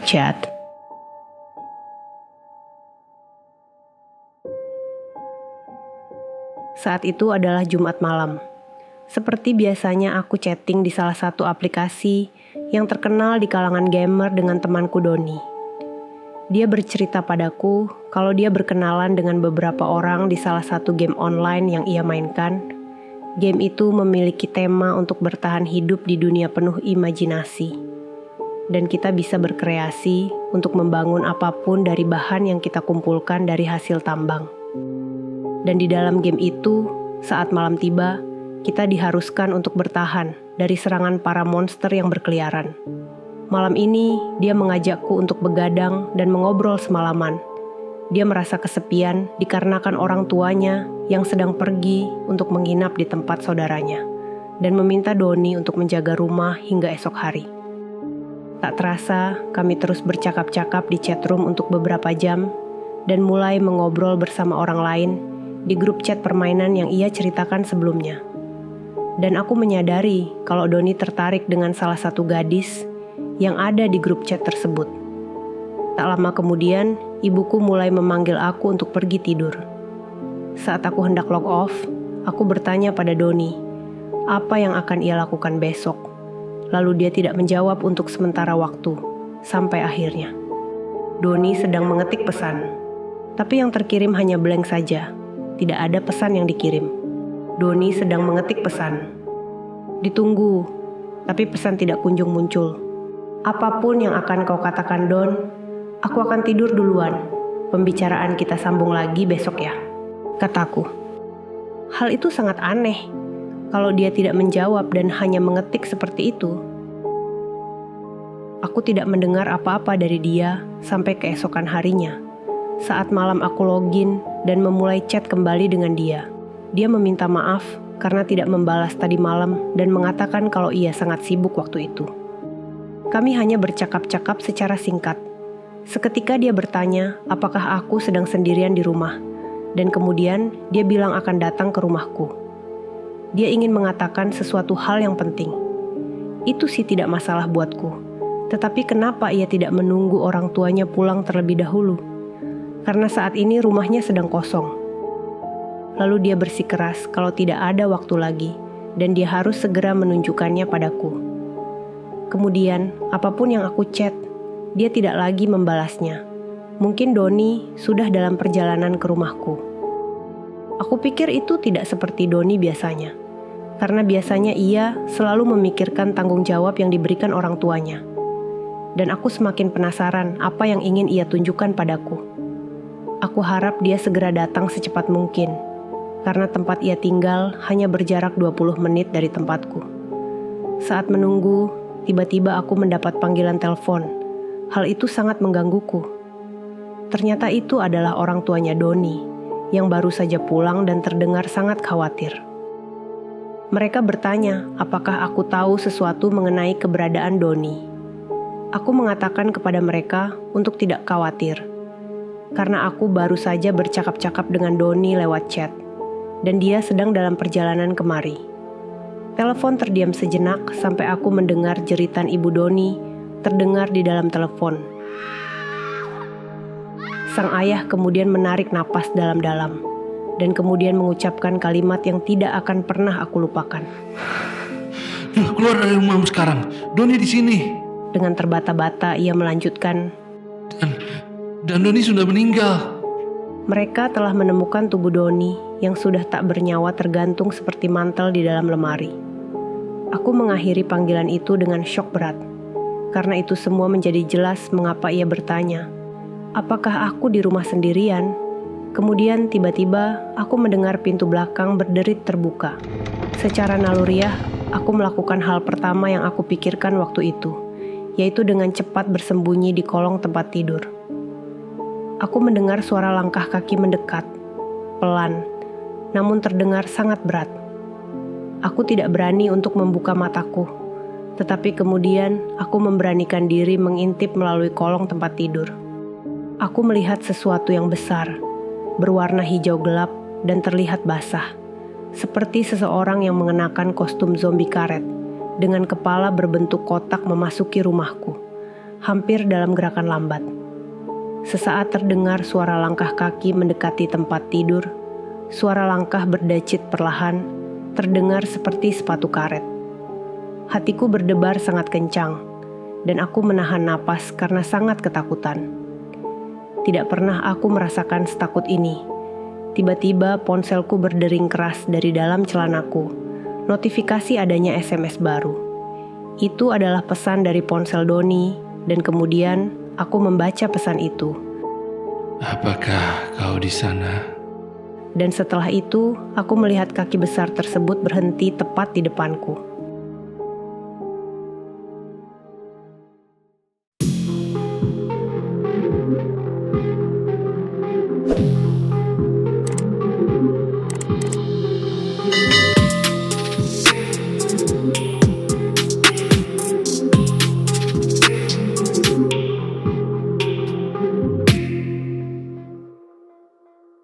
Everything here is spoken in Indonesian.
chat. Saat itu adalah Jumat malam. Seperti biasanya aku chatting di salah satu aplikasi yang terkenal di kalangan gamer dengan temanku Doni. Dia bercerita padaku kalau dia berkenalan dengan beberapa orang di salah satu game online yang ia mainkan. Game itu memiliki tema untuk bertahan hidup di dunia penuh imajinasi. Dan kita bisa berkreasi untuk membangun apapun dari bahan yang kita kumpulkan dari hasil tambang. Dan di dalam game itu, saat malam tiba, kita diharuskan untuk bertahan dari serangan para monster yang berkeliaran. Malam ini, dia mengajakku untuk begadang dan mengobrol semalaman. Dia merasa kesepian dikarenakan orang tuanya yang sedang pergi untuk menginap di tempat saudaranya dan meminta Doni untuk menjaga rumah hingga esok hari. Tak terasa, kami terus bercakap-cakap di chatroom untuk beberapa jam dan mulai mengobrol bersama orang lain di grup chat permainan yang ia ceritakan sebelumnya. Dan aku menyadari kalau Doni tertarik dengan salah satu gadis yang ada di grup chat tersebut. Tak lama kemudian, ibuku mulai memanggil aku untuk pergi tidur. Saat aku hendak log off, aku bertanya pada Doni, apa yang akan ia lakukan besok. Lalu dia tidak menjawab untuk sementara waktu, sampai akhirnya. Doni sedang mengetik pesan, tapi yang terkirim hanya blank saja. Tidak ada pesan yang dikirim. Doni sedang mengetik pesan. Ditunggu, tapi pesan tidak kunjung muncul. Apapun yang akan kau katakan, Don, aku akan tidur duluan. Pembicaraan kita sambung lagi besok ya, kataku. Hal itu sangat aneh kalau dia tidak menjawab dan hanya mengetik seperti itu. Aku tidak mendengar apa-apa dari dia sampai keesokan harinya. Saat malam aku login dan memulai chat kembali dengan dia. Dia meminta maaf karena tidak membalas tadi malam dan mengatakan kalau ia sangat sibuk waktu itu. Kami hanya bercakap-cakap secara singkat. Seketika dia bertanya apakah aku sedang sendirian di rumah. Dan kemudian dia bilang akan datang ke rumahku. Dia ingin mengatakan sesuatu hal yang penting. Itu sih tidak masalah buatku. Tetapi kenapa ia tidak menunggu orang tuanya pulang terlebih dahulu? Karena saat ini rumahnya sedang kosong. Lalu dia bersikeras kalau tidak ada waktu lagi dan dia harus segera menunjukkannya padaku. Kemudian, apapun yang aku chat, dia tidak lagi membalasnya. Mungkin Doni sudah dalam perjalanan ke rumahku. Aku pikir itu tidak seperti Doni biasanya, karena biasanya ia selalu memikirkan tanggung jawab yang diberikan orang tuanya. Dan aku semakin penasaran apa yang ingin ia tunjukkan padaku. Aku harap dia segera datang secepat mungkin, karena tempat ia tinggal hanya berjarak 20 menit dari tempatku. Saat menunggu, tiba-tiba aku mendapat panggilan telepon. Hal itu sangat menggangguku. Ternyata itu adalah orang tuanya Doni, yang baru saja pulang dan terdengar sangat khawatir. Mereka bertanya apakah aku tahu sesuatu mengenai keberadaan Doni. Aku mengatakan kepada mereka untuk tidak khawatir, karena aku baru saja bercakap-cakap dengan Doni lewat chat, dan dia sedang dalam perjalanan kemari. Telepon terdiam sejenak sampai aku mendengar jeritan ibu Doni terdengar di dalam telepon. Sang ayah kemudian menarik napas dalam-dalam dan kemudian mengucapkan kalimat yang tidak akan pernah aku lupakan. Keluar dari rumahmu sekarang, Doni di sini. Dengan terbata-bata ia melanjutkan. Dan Doni sudah meninggal. Mereka telah menemukan tubuh Doni yang sudah tak bernyawa tergantung seperti mantel di dalam lemari. Aku mengakhiri panggilan itu dengan syok berat. Karena itu semua menjadi jelas mengapa ia bertanya, apakah aku di rumah sendirian? Kemudian tiba-tiba aku mendengar pintu belakang berderit terbuka. Secara naluriah, aku melakukan hal pertama yang aku pikirkan waktu itu, yaitu dengan cepat bersembunyi di kolong tempat tidur. Aku mendengar suara langkah kaki mendekat, pelan, namun terdengar sangat berat. Aku tidak berani untuk membuka mataku, tetapi kemudian aku memberanikan diri mengintip melalui kolong tempat tidur. Aku melihat sesuatu yang besar, berwarna hijau gelap dan terlihat basah, seperti seseorang yang mengenakan kostum zombie karet, dengan kepala berbentuk kotak memasuki rumahku. hampir dalam gerakan lambat. Sesaat terdengar suara langkah kaki mendekati tempat tidur. Suara langkah berdacit perlahan, terdengar seperti sepatu karet. Hatiku berdebar sangat kencang, dan aku menahan napas karena sangat ketakutan. Tidak pernah aku merasakan setakut ini. Tiba-tiba ponselku berdering keras dari dalam celanaku. Notifikasi adanya SMS baru. Itu adalah pesan dari ponsel Doni, dan kemudian aku membaca pesan itu. Apakah kau di sana? Dan setelah itu, aku melihat kaki besar tersebut berhenti tepat di depanku.